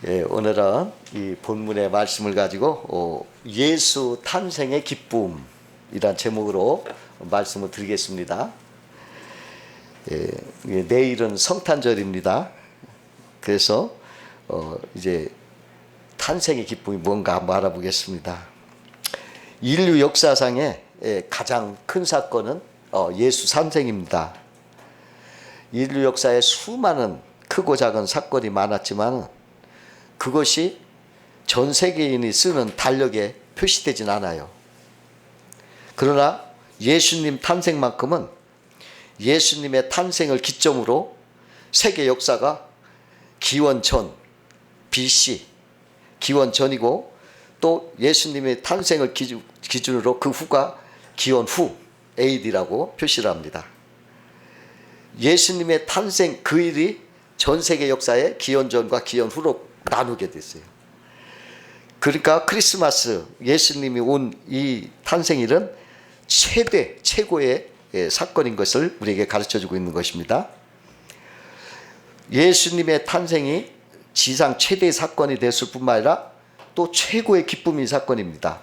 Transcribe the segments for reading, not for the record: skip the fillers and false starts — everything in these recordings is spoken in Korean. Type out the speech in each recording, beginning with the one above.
오늘은 이 본문의 말씀을 가지고 예수 탄생의 기쁨이란 제목으로 말씀을 드리겠습니다. 내일은 성탄절입니다. 그래서 이제 탄생의 기쁨이 뭔가 한번 알아보겠습니다. 인류 역사상의 가장 큰 사건은 예수 탄생입니다. 인류 역사에 수많은 크고 작은 사건이 많았지만 그것이 전 세계인이 쓰는 달력에 표시되진 않아요. 그러나 예수님 탄생만큼은 예수님의 탄생을 기점으로 세계 역사가 기원 전, BC, 기원 전이고 또 예수님의 탄생을 기준으로 그 후가 기원 후, AD라고 표시를 합니다. 예수님의 탄생 그 일이 전 세계 역사의 기원 전과 기원 후로 나누게 됐어요. 그러니까 크리스마스, 예수님이 온 이 탄생일은 최고의 사건인 것을 우리에게 가르쳐주고 있는 것입니다. 예수님의 탄생이 지상 최대의 사건이 됐을 뿐만 아니라 또 최고의 기쁨인 사건입니다.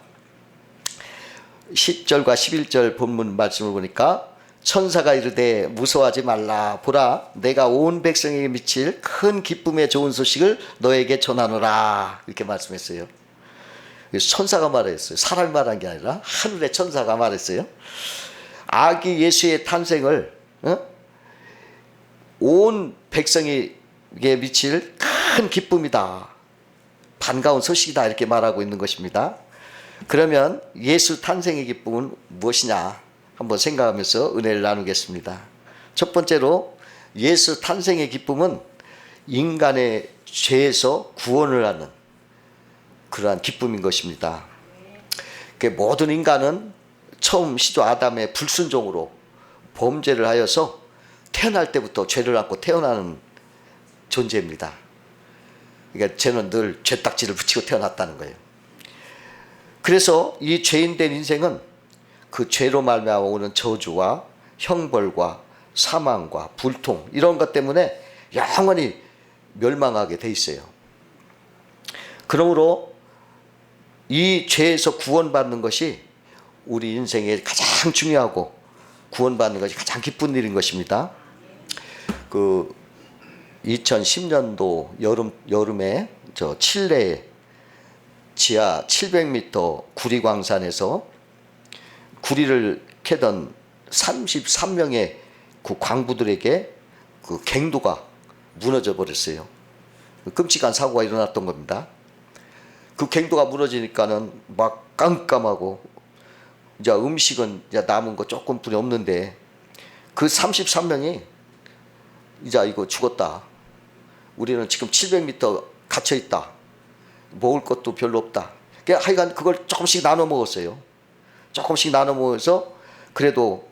10절과 11절 본문 말씀을 보니까 천사가 이르되 무서워하지 말라. 보라, 내가 온 백성에게 미칠 큰 기쁨의 좋은 소식을 너에게 전하노라. 이렇게 말씀했어요. 천사가 말했어요. 사람이 말한 게 아니라 하늘의 천사가 말했어요. 아기 예수의 탄생을 온 백성에게 미칠 큰 기쁨이다. 반가운 소식이다. 이렇게 말하고 있는 것입니다. 그러면 예수 탄생의 기쁨은 무엇이냐? 한번 생각하면서 은혜를 나누겠습니다. 첫 번째로 예수 탄생의 기쁨은 인간의 죄에서 구원을 하는 그러한 기쁨인 것입니다. 모든 인간은 처음 시조 아담의 불순종으로 범죄를 하여서 태어날 때부터 죄를 안고 태어나는 존재입니다. 그러니까 죄는 늘 죄딱지를 붙이고 태어났다는 거예요. 그래서 이 죄인된 인생은 그 죄로 말미암아 오는 저주와 형벌과 사망과 불통 이런 것 때문에 영원히 멸망하게 돼 있어요. 그러므로 이 죄에서 구원받는 것이 우리 인생에 가장 중요하고 구원받는 것이 가장 기쁜 일인 것입니다. 그 2010년도 여름에 저 칠레 지하 700m 구리광산에서 구리를 캐던 33명의 그 광부들에게 그 갱도가 무너져 버렸어요. 끔찍한 사고가 일어났던 겁니다. 그 갱도가 무너지니까는 막 깜깜하고 이제 음식은 이제 남은 거 조금뿐이 없는데 그 33명이 이제 이거 죽었다. 우리는 지금 700m 갇혀 있다. 먹을 것도 별로 없다. 하여간 그걸 조금씩 나눠 먹었어요. 조금씩 나눠 먹어서 그래도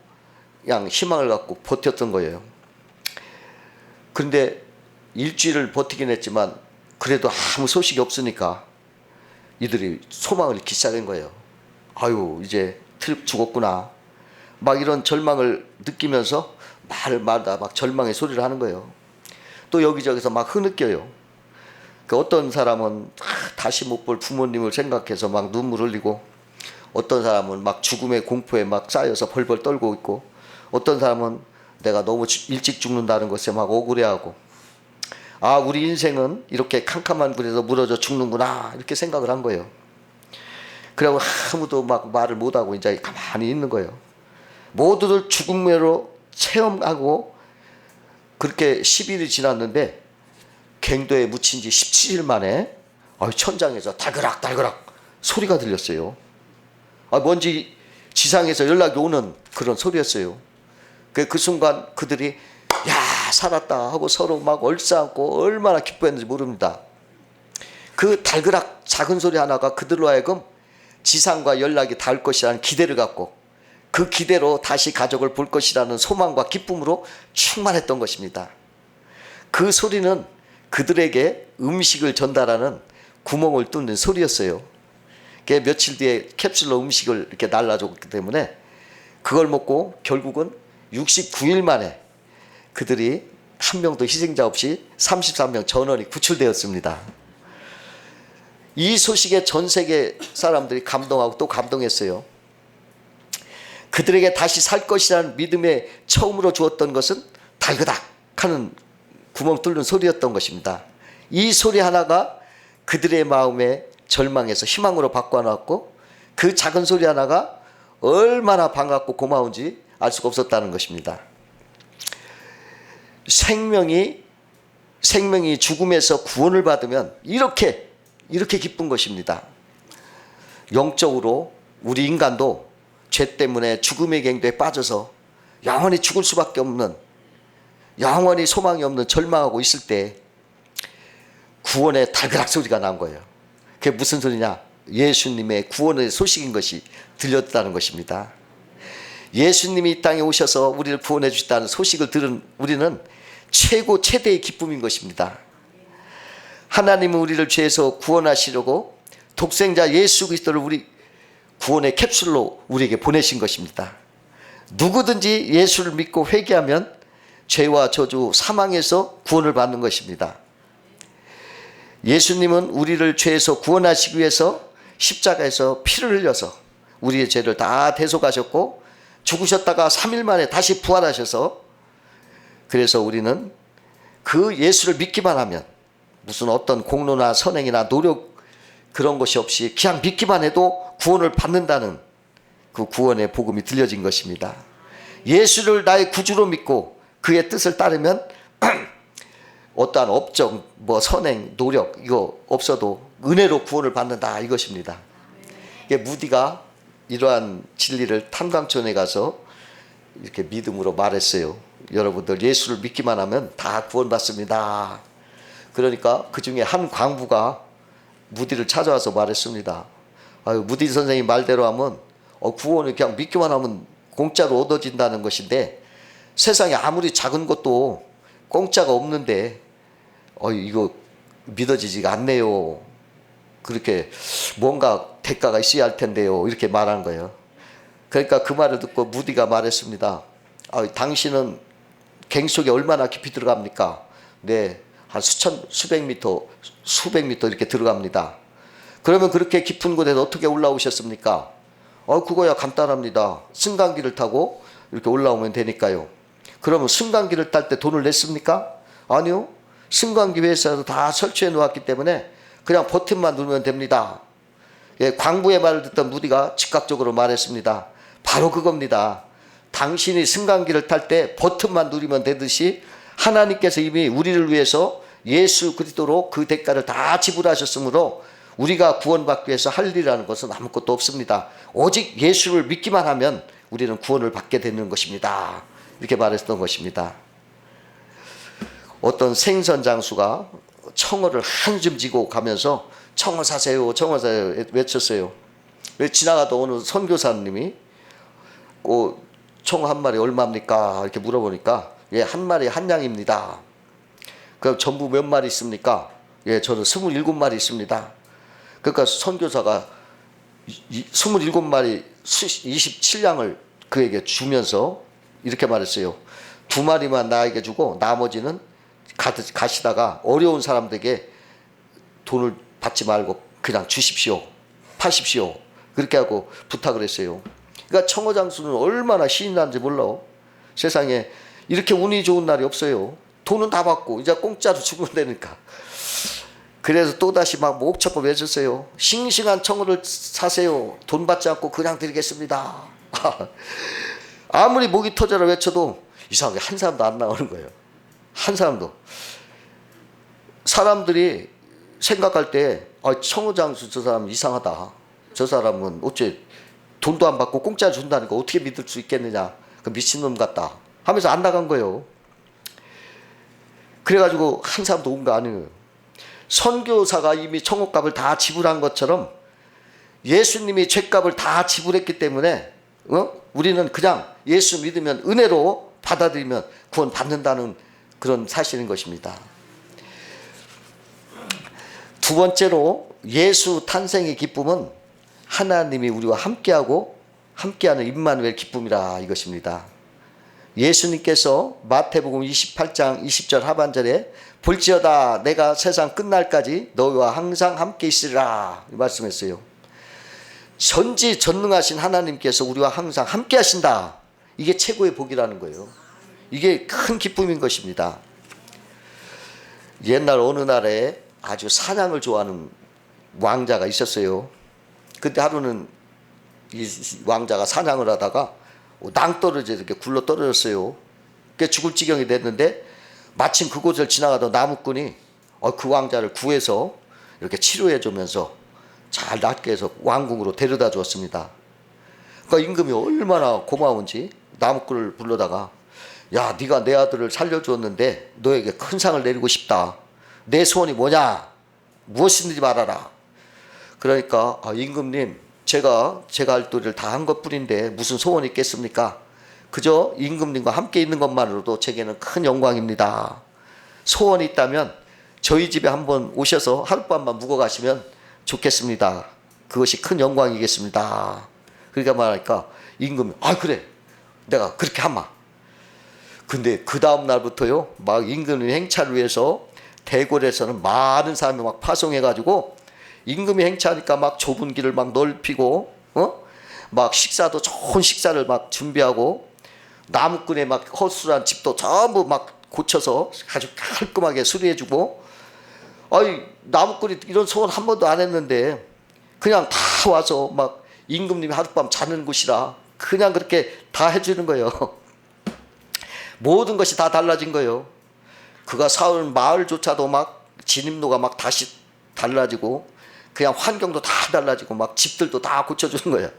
그냥 희망을 갖고 버텼던 거예요. 그런데 일주일을 버티긴 했지만 그래도 아무 소식이 없으니까 이들이 소망을 잃기 시작한 거예요. 아유, 이제 죽었구나. 막 이런 절망을 느끼면서 말마다 막 절망의 소리를 하는 거예요. 또 여기저기서 막 흐느껴요. 어떤 사람은 다시 못 볼 부모님을 생각해서 막 눈물 흘리고, 어떤 사람은 막 죽음의 공포에 막 쌓여서 벌벌 떨고 있고, 어떤 사람은 내가 너무 일찍 죽는다는 것에 막 억울해하고, 아, 우리 인생은 이렇게 캄캄한 굴에서 무너져 죽는구나 이렇게 생각을 한 거예요. 그리고 아무도 막 말을 못하고 이제 가만히 있는 거예요. 모두들 죽음으로 체험하고 그렇게 10일이 지났는데 갱도에 묻힌 지 17일 만에 천장에서 달그락 소리가 들렸어요. 뭔지 지상에서 연락이 오는 그런 소리였어요. 그 순간 그들이 야, 살았다 하고 서로 막 얼싸안고 얼마나 기뻐했는지 모릅니다. 그 달그락 작은 소리 하나가 그들로 하여금 지상과 연락이 닿을 것이라는 기대를 갖고 그 기대로 다시 가족을 볼 것이라는 소망과 기쁨으로 충만했던 것입니다. 그 소리는 그들에게 음식을 전달하는 구멍을 뚫는 소리였어요. 며칠 뒤에 캡슐로 음식을 이렇게 날라줬기 때문에 그걸 먹고 결국은 69일 만에 그들이 한 명도 희생자 없이 33명 전원이 구출되었습니다. 이 소식에 전 세계 사람들이 감동하고 또 감동했어요. 그들에게 다시 살 것이라는 믿음에 처음으로 주었던 것은 달그닥 하는 구멍 뚫는 소리였던 것입니다. 이 소리 하나가 그들의 마음에 절망에서 희망으로 바꿔놨고, 그 작은 소리 하나가 얼마나 반갑고 고마운지 알 수가 없었다는 것입니다. 생명이 죽음에서 구원을 받으면 이렇게 기쁜 것입니다. 영적으로 우리 인간도 죄 때문에 죽음의 갱도에 빠져서 영원히 죽을 수밖에 없는, 영원히 소망이 없는 절망하고 있을 때 구원의 달그락 소리가 난 거예요. 그게 무슨 소리냐? 예수님의 구원의 소식인 것이 들렸다는 것입니다. 예수님이 이 땅에 오셔서 우리를 구원해 주셨다는 소식을 들은 우리는 최대의 기쁨인 것입니다. 하나님은 우리를 죄에서 구원하시려고 독생자 예수 그리스도를 우리 구원의 캡슐로 우리에게 보내신 것입니다. 누구든지 예수를 믿고 회개하면 죄와 저주, 사망에서 구원을 받는 것입니다. 예수님은 우리를 죄에서 구원하시기 위해서 십자가에서 피를 흘려서 우리의 죄를 다 대속하셨고, 죽으셨다가 3일 만에 다시 부활하셔서, 그래서 우리는 그 예수를 믿기만 하면 무슨 어떤 공로나 선행이나 노력 그런 것이 없이 그냥 믿기만 해도 구원을 받는다는 그 구원의 복음이 들려진 것입니다. 예수를 나의 구주로 믿고 그의 뜻을 따르면 어떠한 업적, 선행, 노력 이거 없어도 은혜로 구원을 받는다, 이것입니다. 무디가 이러한 진리를 탄광촌에 가서 이렇게 믿음으로 말했어요. 여러분들 예수를 믿기만 하면 다 구원받습니다. 그러니까 그 중에 한 광부가 무디를 찾아와서 말했습니다. 무디 선생님 말대로 하면 구원을 그냥 믿기만 하면 공짜로 얻어진다는 것인데, 세상에 아무리 작은 것도 공짜가 없는데 이거 믿어지지가 않네요. 그렇게 뭔가 대가가 있어야 할 텐데요. 이렇게 말한 거예요. 그러니까 그 말을 듣고 무디가 말했습니다. 당신은 갱 속에 얼마나 깊이 들어갑니까? 네, 한 수백 미터 이렇게 들어갑니다. 그러면 그렇게 깊은 곳에서 어떻게 올라오셨습니까? 그거야 간단합니다. 승강기를 타고 이렇게 올라오면 되니까요. 그러면 승강기를 탈 때 돈을 냈습니까? 아니요. 승강기 회사에서 다 설치해 놓았기 때문에 그냥 버튼만 누르면 됩니다. 광부의 말을 듣던 무디가 즉각적으로 말했습니다. 바로 그겁니다. 당신이 승강기를 탈 때 버튼만 누르면 되듯이 하나님께서 이미 우리를 위해서 예수 그리스도로 그 대가를 다 지불하셨으므로 우리가 구원받기 위해서 할 일이라는 것은 아무것도 없습니다. 오직 예수를 믿기만 하면 우리는 구원을 받게 되는 것입니다. 이렇게 말했던 것입니다. 어떤 생선 장수가 청어를 한줌 지고 가면서 청어 사세요, 청어 사세요 외쳤어요. 지나가던 어느 선교사님이 청어 한 마리 얼마입니까? 이렇게 물어보니까 한 마리 한 양입니다. 그럼 전부 몇 마리 있습니까? 저는 27마리 있습니다. 그러니까 선교사가 27마리 27양을 그에게 주면서 이렇게 말했어요. 2마리만 나에게 주고 나머지는 가시다가 어려운 사람들에게 돈을 받지 말고 그냥 주십시오. 파십시오. 그렇게 하고 부탁을 했어요. 그러니까 청어장수는 얼마나 신이 난지 몰라. 세상에 이렇게 운이 좋은 날이 없어요. 돈은 다 받고 이제 공짜로 주면 되니까. 그래서 또다시 막 목척을 외쳤어요. 싱싱한 청어를 사세요. 돈 받지 않고 그냥 드리겠습니다. 아무리 목이 터져라 외쳐도 이상하게 한 사람도 안 나오는 거예요. 한 사람도. 사람들이 생각할 때 청어장수 저 사람 이상하다. 저 사람은 어째 돈도 안 받고 공짜 준다니까 어떻게 믿을 수 있겠느냐. 그 미친놈 같다 하면서 안 나간 거예요. 그래가지고 한 사람도 온 거 아니에요. 선교사가 이미 청어값을 다 지불한 것처럼 예수님이 죄값을 다 지불했기 때문에 우리는 그냥 예수 믿으면 은혜로 받아들이면 구원 받는다는 그런 사실인 것입니다. 두 번째로 예수 탄생의 기쁨은 하나님이 우리와 함께하고 함께하는 임마누엘 기쁨이라 이것입니다. 예수님께서 마태복음 28장 20절 하반절에 볼지어다 내가 세상 끝날까지 너희와 항상 함께 있으리라 말씀했어요. 전지전능하신 하나님께서 우리와 항상 함께 하신다. 이게 최고의 복이라는 거예요. 이게 큰 기쁨인 것입니다. 옛날 어느 날에 아주 사냥을 좋아하는 왕자가 있었어요. 그때 하루는 이 왕자가 사냥을 하다가 낭떠러지 이렇게 굴러 떨어졌어요. 그게 죽을 지경이 됐는데 마침 그곳을 지나가던 나무꾼이 그 왕자를 구해서 이렇게 치료해 주면서 잘 낫게 해서 왕궁으로 데려다 주었습니다. 그러니까 임금이 얼마나 고마운지 나무꾼을 불러다가 야, 네가 내 아들을 살려주었는데 너에게 큰 상을 내리고 싶다. 내 소원이 뭐냐? 무엇이든지 말하라. 그러니까 임금님 제가 할 도리를 다 한 것뿐인데 무슨 소원이 있겠습니까? 그저 임금님과 함께 있는 것만으로도 제게는 큰 영광입니다. 소원이 있다면 저희 집에 한번 오셔서 하룻밤만 묵어 가시면 좋겠습니다. 그것이 큰 영광이겠습니다. 그러니까 말하니까 임금이 그래 내가 그렇게 하마. 근데 그 다음 날부터요 막 임금의 행차를 위해서 대궐에서는 많은 사람이 막 파송해 가지고 임금이 행차하니까 막 좁은 길을 막 넓히고 막 식사도 좋은 식사를 막 준비하고 나무꾼의 막 허술한 집도 전부 막 고쳐서 아주 깔끔하게 수리해주고 나무꾼이 이런 소원 한 번도 안 했는데 그냥 다 와서 막 임금님이 하룻밤 자는 곳이라 그냥 그렇게 다 해주는 거예요. 모든 것이 다 달라진 거예요. 그가 사는 마을조차도 막 진입로가 막 다시 달라지고 그냥 환경도 다 달라지고 막 집들도 다 고쳐주는 거예요.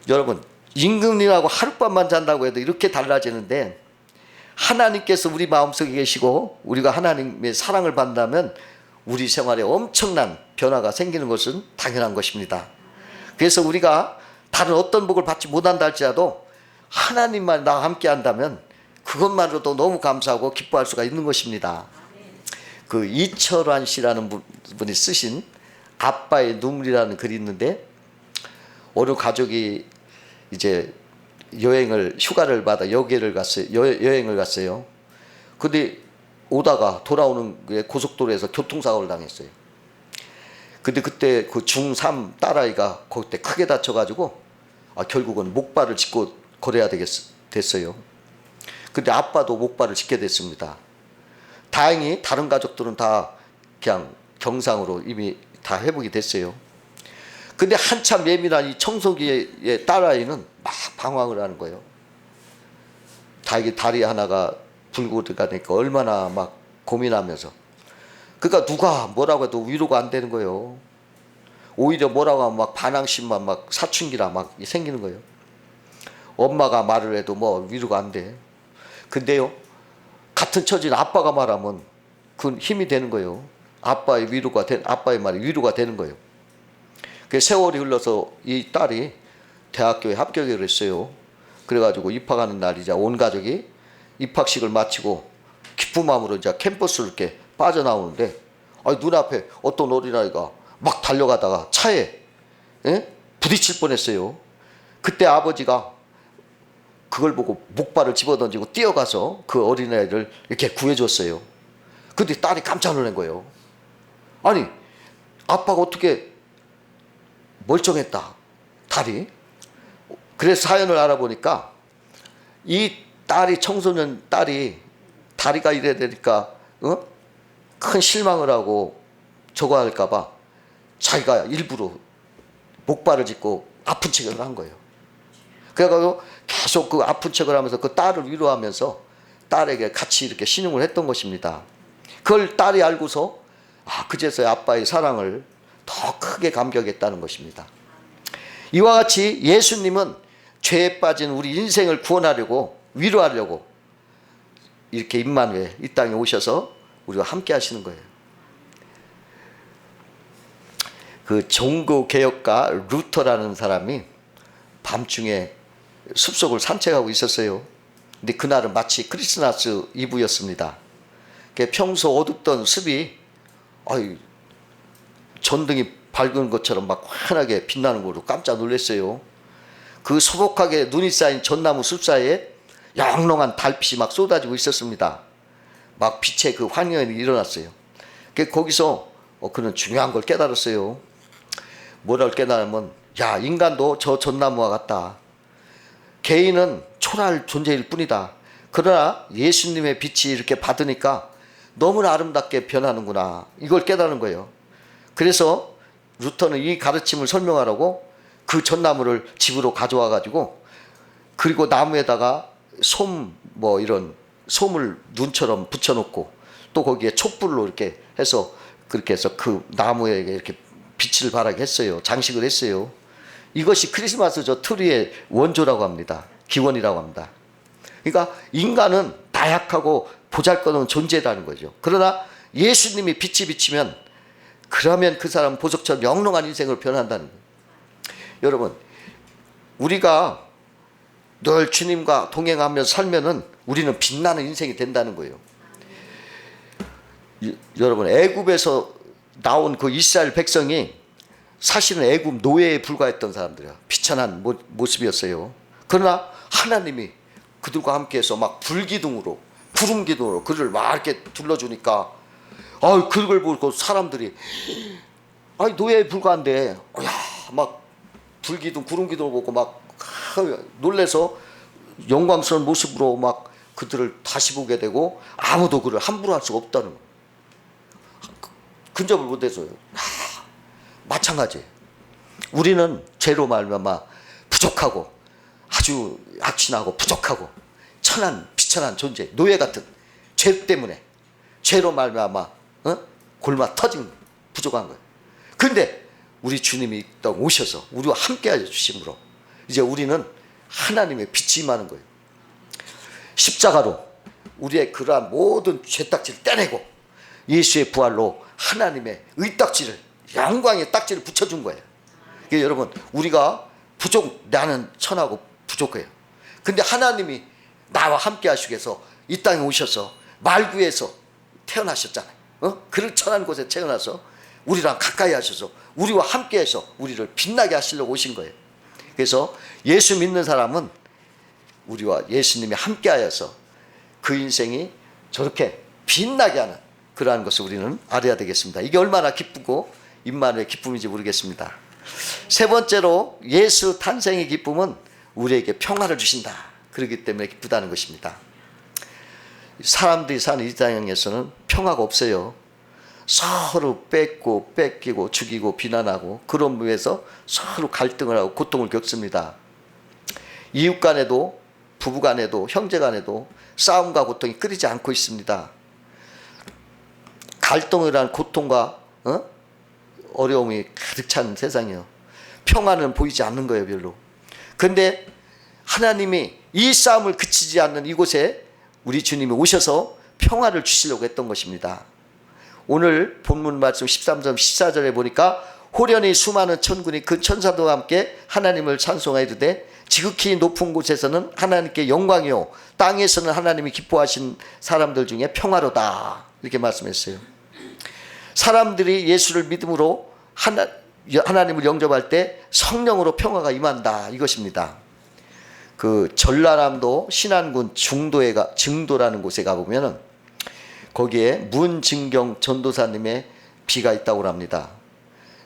여러분 임금님하고 하룻밤만 잔다고 해도 이렇게 달라지는데 하나님께서 우리 마음속에 계시고 우리가 하나님의 사랑을 받는다면 우리 생활에 엄청난 변화가 생기는 것은 당연한 것입니다. 그래서 우리가 다른 어떤 복을 받지 못한다 할지라도 하나님만 나와 함께 한다면 그것만으로도 너무 감사하고 기뻐할 수가 있는 것입니다. 그 이철환 씨라는 분이 쓰신 아빠의 눈물이라는 글이 있는데 어느 가족이 이제 휴가를 받아 여기를 갔어요. 여행을 갔어요. 근데 오다가 돌아오는 고속도로에서 교통사고를 당했어요. 근데 그때 그 중3 딸아이가 그때 크게 다쳐가지고 결국은 목발을 짚고 걸어야 됐어요. 근데 아빠도 목발을 짚게 됐습니다. 다행히 다른 가족들은 다 그냥 경상으로 이미 다 회복이 됐어요. 근데 한참 예민한 이 청소기의 딸아이는 막 방황을 하는 거예요. 다리 하나가 불고 들어가니까 얼마나 막 고민하면서. 그러니까 누가 뭐라고 해도 위로가 안 되는 거예요. 오히려 뭐라고 하면 막 반항심만 막 사춘기라 막 생기는 거예요. 엄마가 말을 해도 뭐 위로가 안 돼. 근데요, 같은 처진 아빠가 말하면 그건 힘이 되는 거예요. 아빠의 말이 위로가 되는 거예요. 그 세월이 흘러서 이 딸이 대학교에 합격을 했어요. 그래가지고 입학하는 날이자 온 가족이 입학식을 마치고 기쁜 마음으로 이제 캠퍼스를 이렇게 빠져나오는데 눈앞에 어떤 어린아이가 막 달려가다가 차에 부딪힐 뻔했어요. 그때 아버지가 그걸 보고 목발을 집어던지고 뛰어가서 그 어린아이를 이렇게 구해줬어요. 근데 딸이 깜짝 놀란 거예요. 아니 아빠가 어떻게 멀쩡했다 딸이. 그래서 사연을 알아보니까 이 청소년 딸이 다리가 이래야 되니까 큰 실망을 하고 저거 할까봐 자기가 일부러 목발을 짚고 아픈 척을 한 거예요. 그래가지고 계속 그 아픈 척을 하면서 그 딸을 위로하면서 딸에게 같이 이렇게 신용을 했던 것입니다. 그걸 딸이 알고서 그제서야 아빠의 사랑을 더 크게 감격했다는 것입니다. 이와 같이 예수님은 죄에 빠진 우리 인생을 구원하려고 위로하려고 이렇게 임마누엘 이 땅에 오셔서 우리와 함께 하시는 거예요. 그 종교 개혁가 루터라는 사람이 밤중에 숲속을 산책하고 있었어요. 근데 그날은 마치 크리스마스 이브였습니다. 평소 어둡던 숲이 전등이 밝은 것처럼 막 환하게 빛나는 걸로 깜짝 놀랐어요. 그 소복하게 눈이 쌓인 전나무 숲 사이에 영롱한 달빛이 막 쏟아지고 있었습니다. 막 빛의 그 환영이 일어났어요. 거기서 그는 중요한 걸 깨달았어요. 뭐라고 깨달으면, 야, 인간도 저 전나무와 같다. 개인은 초라할 존재일 뿐이다. 그러나 예수님의 빛이 이렇게 받으니까 너무나 아름답게 변하는구나. 이걸 깨달은 거예요. 그래서 루터는 이 가르침을 설명하라고 그 전나무를 집으로 가져와 가지고, 그리고 나무에다가 이런 솜을 눈처럼 붙여놓고, 또 거기에 촛불로 이렇게 해서, 그렇게 해서 그 나무에게 이렇게 빛을 발하게 했어요. 장식을 했어요. 이것이 크리스마스 저 트리의 원조라고 합니다. 기원이라고 합니다. 그러니까 인간은 나약하고 보잘것없는 존재라는 거죠. 그러나 예수님이 빛이 비치면, 그러면 그 사람은 보석처럼 영롱한 인생으로 변한다는 거예요. 여러분, 우리가 늘 주님과 동행하면서 살면은 우리는 빛나는 인생이 된다는 거예요. 여러분, 애굽에서 나온 그 이스라엘 백성이 사실은 애굽 노예에 불과했던 사람들이야. 비천한 모습이었어요. 그러나 하나님이 그들과 함께해서 막 불기둥으로, 구름 기둥으로 그를 막 이렇게 둘러주니까, 그걸 보고 사람들이, 노예에 불과한데, 막 불기둥, 구름 기둥을 보고 막 놀래서 영광스러운 모습으로 막 그들을 다시 보게 되고, 아무도 그를 함부로 할 수가 없다는 거예요. 근접을 못해서요. 마찬가지예요. 우리는 죄로 말미암아 부족하고, 아주 악취나고 부족하고 천한 비천한 존재, 노예 같은 죄 때문에, 죄로 말미암아 골마 터진 부족한 거예요. 그런데 우리 주님이 오셔서 우리와 함께하여 주심으로 이제 우리는 하나님의 빛이 임하는 거예요. 십자가로 우리의 그러한 모든 죄딱지를 떼내고, 예수의 부활로 하나님의 의딱지를, 영광의 딱지를 붙여준 거예요. 그러니까 여러분, 우리가 나는 천하고 부족해요. 근데 하나님이 나와 함께 하시기 위해서 이 땅에 오셔서 말구에서 태어나셨잖아요. 그를 천한 곳에 태어나서 우리랑 가까이 하셔서 우리와 함께 해서 우리를 빛나게 하시려고 오신 거예요. 그래서 예수 믿는 사람은 우리와 예수님이 함께 하여서 그 인생이 저렇게 빛나게 하는 그러한 것을 우리는 알아야 되겠습니다. 이게 얼마나 기쁘고 임마누엘 기쁨인지 모르겠습니다. 세 번째로, 예수 탄생의 기쁨은 우리에게 평화를 주신다. 그렇기 때문에 기쁘다는 것입니다. 사람들이 사는 이 땅에서는 평화가 없어요. 서로 뺏고 뺏기고 죽이고 비난하고, 그런 위에서 서로 갈등을 하고 고통을 겪습니다. 이웃 간에도, 부부 간에도, 형제 간에도 싸움과 고통이 끊이지 않고 있습니다. 갈등이란 고통과 어려움이 가득 찬 세상이요. 평화는 보이지 않는 거예요, 별로. 그런데 하나님이 이 싸움을 그치지 않는 이곳에 우리 주님이 오셔서 평화를 주시려고 했던 것입니다. 오늘 본문 말씀 13절 14절에 보니까, 호련히 수많은 천군이 그 천사들과 함께 하나님을 찬송하여 이르되, 지극히 높은 곳에서는 하나님께 영광이요, 땅에서는 하나님이 기뻐하신 사람들 중에 평화로다. 이렇게 말씀했어요. 사람들이 예수를 믿음으로 하나님을 영접할 때 성령으로 평화가 임한다, 이것입니다. 그 전라남도 신안군 증도라는 곳에 가보면은 거기에 문증경 전도사님의 비가 있다고 합니다.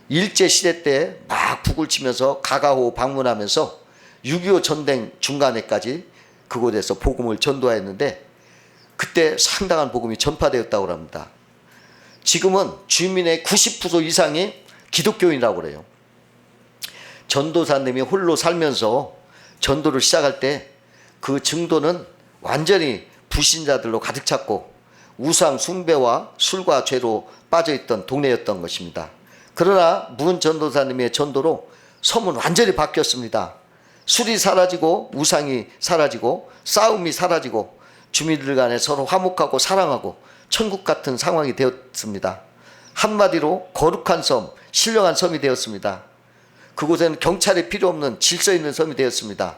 일제시대 때 막 북을 치면서 가가호 방문하면서 6.25 전쟁 중간에까지 그곳에서 복음을 전도하였는데, 그때 상당한 복음이 전파되었다고 합니다. 지금은 주민의 90% 이상이 기독교인이라고 그래요. 전도사님이 홀로 살면서 전도를 시작할 때 그 증도는 완전히 불신자들로 가득 찼고 우상 숭배와 술과 죄로 빠져있던 동네였던 것입니다. 그러나 문 전도사님의 전도로 섬은 완전히 바뀌었습니다. 술이 사라지고 우상이 사라지고 싸움이 사라지고 주민들 간에 서로 화목하고 사랑하고 천국 같은 상황이 되었습니다. 한마디로 거룩한 섬, 신령한 섬이 되었습니다. 그곳에는 경찰이 필요 없는 질서 있는 섬이 되었습니다.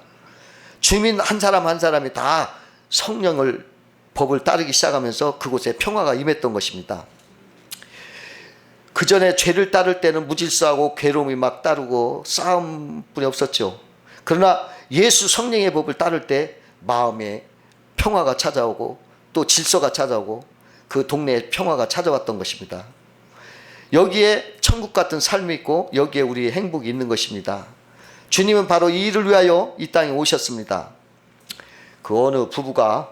주민 한 사람 한 사람이 다 성령을, 법을 따르기 시작하면서 그곳에 평화가 임했던 것입니다. 그 전에 죄를 따를 때는 무질서하고 괴로움이 막 따르고 싸움뿐이 없었죠. 그러나 예수 성령의 법을 따를 때 마음에 평화가 찾아오고 또 질서가 찾아오고 그 동네에 평화가 찾아왔던 것입니다. 여기에 천국 같은 삶이 있고 여기에 우리의 행복이 있는 것입니다. 주님은 바로 이 일을 위하여 이 땅에 오셨습니다. 그 어느 부부가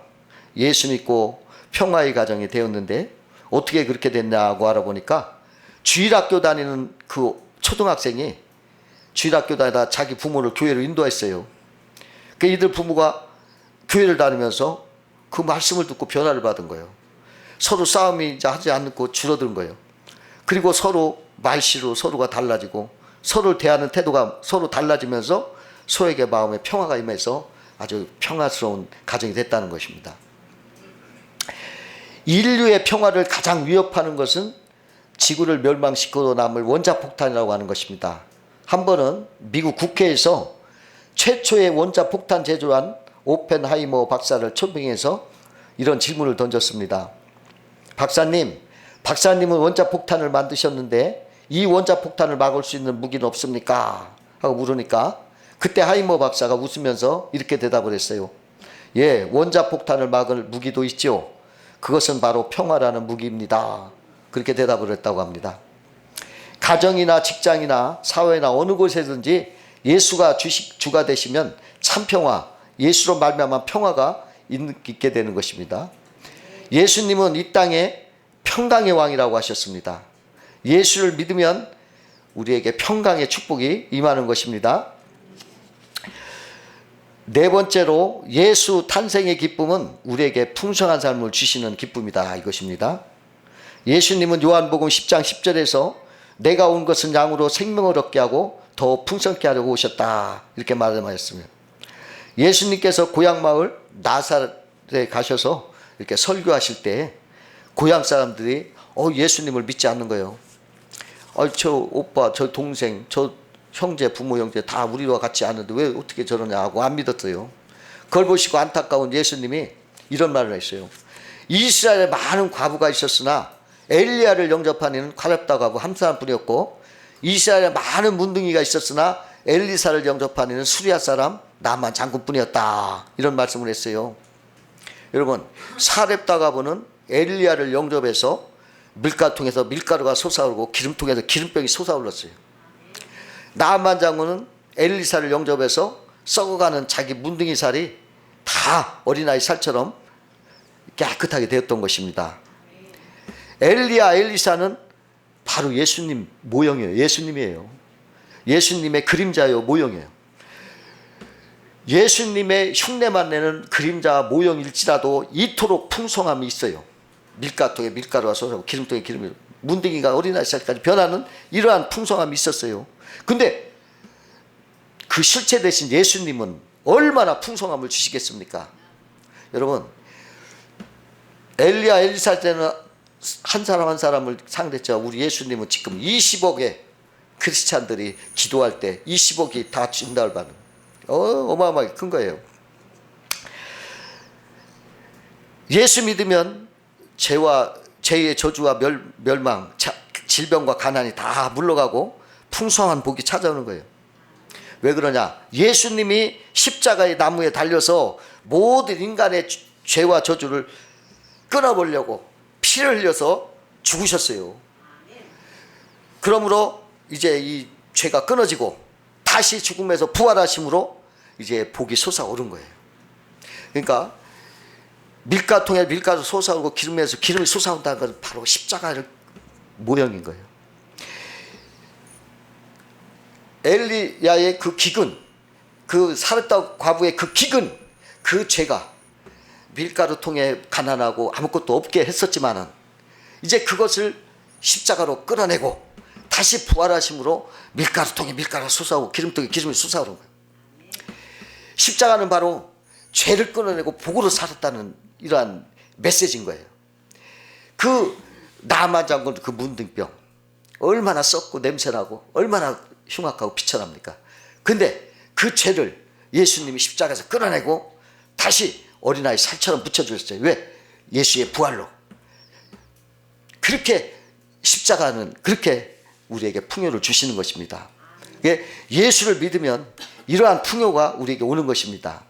예수 믿고 평화의 가정이 되었는데 어떻게 그렇게 됐냐고 알아보니까 주일학교 다니는 그 초등학생이 주일학교 다니다 자기 부모를 교회로 인도했어요. 그 이들 부부가 교회를 다니면서 그 말씀을 듣고 변화를 받은 거예요. 서로 싸움이 이제 하지 않고 줄어든 거예요. 그리고 서로 말씨로 서로가 달라지고 서로를 대하는 태도가 서로 달라지면서 서로에게 마음에 평화가 임해서 아주 평화스러운 가정이 됐다는 것입니다. 인류의 평화를 가장 위협하는 것은 지구를 멸망시키고 남을 원자폭탄이라고 하는 것입니다. 한 번은 미국 국회에서 최초의 원자폭탄 제조한 오펜하이머 박사를 초빙해서 이런 질문을 던졌습니다. 박사님은 원자폭탄을 만드셨는데 이 원자폭탄을 막을 수 있는 무기는 없습니까? 하고 물으니까 그때 하이머 박사가 웃으면서 이렇게 대답을 했어요. 예, 원자폭탄을 막을 무기도 있죠. 그것은 바로 평화라는 무기입니다. 그렇게 대답을 했다고 합니다. 가정이나 직장이나 사회나 어느 곳에든지 예수가 주가 되시면 참 평화, 예수로 말미암아 평화가 있게 되는 것입니다. 예수님은 이 땅에 평강의 왕이라고 하셨습니다. 예수를 믿으면 우리에게 평강의 축복이 임하는 것입니다. 네 번째로 예수 탄생의 기쁨은 우리에게 풍성한 삶을 주시는 기쁨이다 이것입니다. 예수님은 요한복음 10장 10절에서 내가 온 것은 양으로 생명을 얻게 하고 더 풍성케 하려고 오셨다 이렇게 말씀하셨습니다. 예수님께서 고향 마을 나사렛에 가셔서 이렇게 설교하실 때 고향 사람들이 예수님을 믿지 않는 거예요. 저 오빠, 저 동생, 저 형제, 부모 형제 다 우리와 같이 아는데 왜 어떻게 저러냐 하고 안 믿었어요. 그걸 보시고 안타까운 예수님이 이런 말을 했어요. 이스라엘에 많은 과부가 있었으나 엘리야를 영접한 이는 가엾다 과부 한 사람뿐이었고 이스라엘에 많은 문둥이가 있었으나 엘리사를 영접한 이는 수리아 사람 나만 장군뿐이었다 이런 말씀을 했어요. 여러분 사렙다 과부는 엘리야를 영접해서 밀가통에서 밀가루가 솟아오르고 기름통에서 기름병이 솟아올랐어요. 나만 장군은 엘리사를 영접해서 썩어가는 자기 문둥이 살이 다 어린아이 살처럼 깨끗하게 되었던 것입니다. 엘리야, 엘리사는 바로 예수님 모형이에요. 예수님이에요. 예수님의 그림자요, 모형이에요. 예수님의 흉내만 내는 그림자 모형일지라도 이토록 풍성함이 있어요. 밀가통에 밀가루가 쏟아지고 기름통에 기름이 문둥이가 어린아이 살까지 변하는 이러한 풍성함이 있었어요. 근데 그 실체 대신 예수님은 얼마나 풍성함을 주시겠습니까? 여러분 엘리야 엘리사 때는 한 사람 한 사람을 상대했죠. 우리 예수님은 지금 20억의 크리스찬들이 기도할 때 20억이 다 응답을 받는 어마어마하게 큰 거예요. 예수 믿으면 죄의 저주와 멸망, 질병과 가난이 다 물러가고 풍성한 복이 찾아오는 거예요. 왜 그러냐? 예수님이 십자가의 나무에 달려서 모든 인간의 죄와 저주를 끊어보려고 피를 흘려서 죽으셨어요. 그러므로 이제 이 죄가 끊어지고 다시 죽음에서 부활하심으로 이제 복이 솟아오른 거예요. 그러니까 밀가통에 밀가루 솟아오르고 기름에서 기름이 솟아온다는 건 바로 십자가의 모형인 거예요. 엘리야의 그 기근, 그 사렙다 과부의 그 기근, 그 죄가 밀가루통에 가난하고 아무것도 없게 했었지만은 이제 그것을 십자가로 끌어내고 다시 부활하심으로 밀가루통에 밀가루가 솟아오고 기름통에 기름이 솟아오는 거예요. 십자가는 바로 죄를 끌어내고 복으로 살았다는 이러한 메시지인 거예요. 그 나만 장군 그 문둥병 얼마나 썩고 냄새나고 얼마나 흉악하고 비천합니까? 근데 그 죄를 예수님이 십자가에서 끌어내고 다시 어린아이 살처럼 붙여주셨어요. 왜? 예수의 부활로. 그렇게 십자가는 그렇게 우리에게 풍요를 주시는 것입니다. 예수를 믿으면 이러한 풍요가 우리에게 오는 것입니다.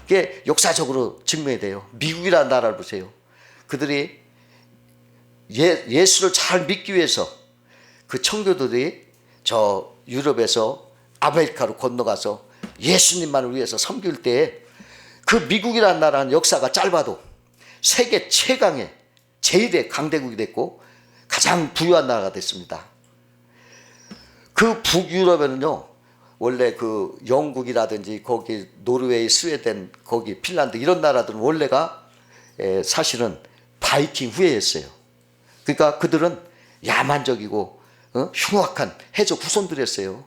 그게 역사적으로 증명이 돼요. 미국이라는 나라를 보세요. 그들이 예수를 잘 믿기 위해서 그 청교도들이 저 유럽에서 아메리카로 건너가서 예수님만을 위해서 섬길 때에 그 미국이라는 나라는 역사가 짧아도 세계 최강의 제1의 강대국이 됐고 가장 부유한 나라가 됐습니다. 그 북유럽에는요, 원래 그 영국이라든지 거기 노르웨이, 스웨덴, 거기 핀란드 이런 나라들은 원래가 사실은 바이킹 후예였어요. 그러니까 그들은 야만적이고 흉악한 해적 후손들이었어요.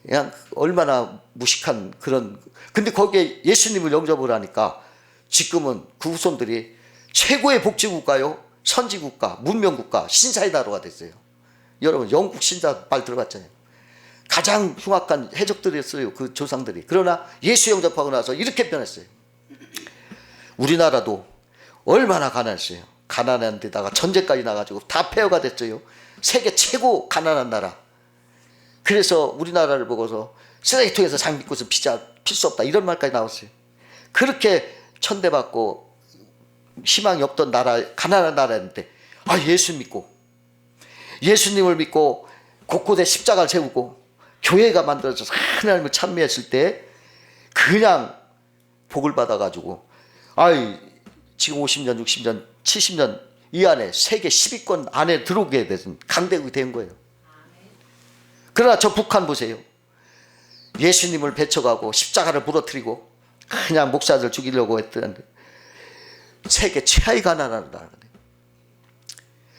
그냥 얼마나 무식한 그런. 근데 거기에 예수님을 영접을 하니까 지금은 그 후손들이 최고의 복지국가요, 선지국가, 문명국가, 신사의 나라가 됐어요. 여러분 영국 신사 말 들어봤잖아요. 가장 흉악한 해적들이었어요, 그 조상들이. 그러나 예수 영접하고 나서 이렇게 변했어요. 우리나라도 얼마나 가난했어요. 가난한 데다가 전쟁까지 나가지고 다 폐허가 됐어요. 세계 최고 가난한 나라. 그래서 우리나라를 보고서 쓰레기통에서 장 믿고서 필 수 없다 이런 말까지 나왔어요. 그렇게 천대받고 희망이 없던 나라, 가난한 나라였는데 예수 믿고 예수님을 믿고 곳곳에 십자가를 세우고 교회가 만들어져서 하나님을 찬미했을 때 그냥 복을 받아가지고 지금 50년, 60년, 70년 이 안에 세계 10위권 안에 들어오게 된 강대국이 된 거예요. 그러나 저 북한 보세요. 예수님을 배척하고 십자가를 부러뜨리고 그냥 목사들 죽이려고 했던 세계 최하위 가난한 나라가 돼요.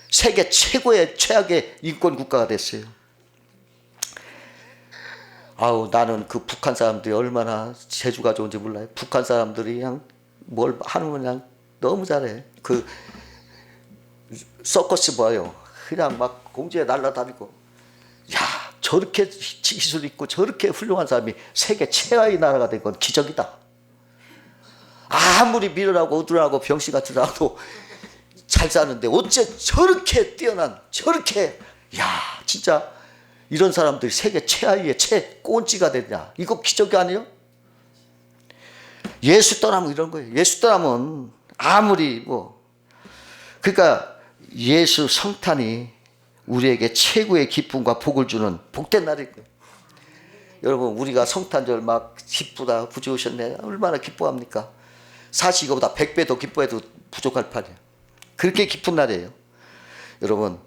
세계 최고의 최악의 인권 국가가 됐어요. 나는 그 북한 사람들이 얼마나 재주가 좋은지 몰라요. 북한 사람들이 그냥 뭘 하는 건 그냥 너무 잘해. 그 서커스 봐요. 그냥 막 공중에 날아다니고. 저렇게 기술 있고 저렇게 훌륭한 사람이 세계 최하위 나라가 된 건 기적이다. 아무리 밀어나고 어두라고 병신 같은 사람도 잘 사는데 어째 저렇게 뛰어난, 저렇게 진짜 이런 사람들이 세계 최하위의 최꼰지가 됐냐. 이거 기적이 아니에요? 예수 떠나면 이런 거예요. 예수 떠나면 아무리 그러니까 예수 성탄이 우리에게 최고의 기쁨과 복을 주는 복된 날일 거예요. 여러분 우리가 성탄절 막 기쁘다, 구주 오셨네, 얼마나 기뻐합니까? 사실 이거보다 100배 더 기뻐해도 부족할 판이에요. 그렇게 기쁜 날이에요. 여러분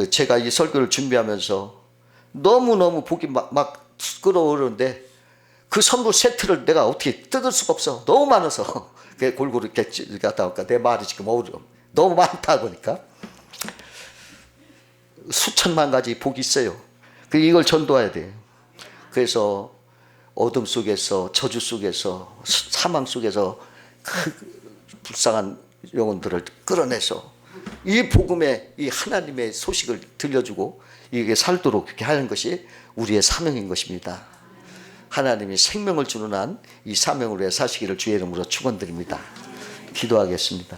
제가 이 설교를 준비하면서 너무너무 복이 막 끌어오르는데 그 선물 세트를 내가 어떻게 뜯을 수가 없어. 너무 많아서 골고루 이렇게 갔다 오니까 내 말이 지금 너무 많다 보니까 수천만 가지 복이 있어요. 이걸 전도해야 돼요. 그래서 어둠 속에서, 저주 속에서, 사망 속에서 그 불쌍한 영혼들을 끌어내서 이 복음의 이 하나님의 소식을 들려주고 이게 살도록 그렇게 하는 것이 우리의 사명인 것입니다. 하나님이 생명을 주는 한 이 사명을 위해 사시기를 주의 이름으로 축원드립니다. 기도하겠습니다.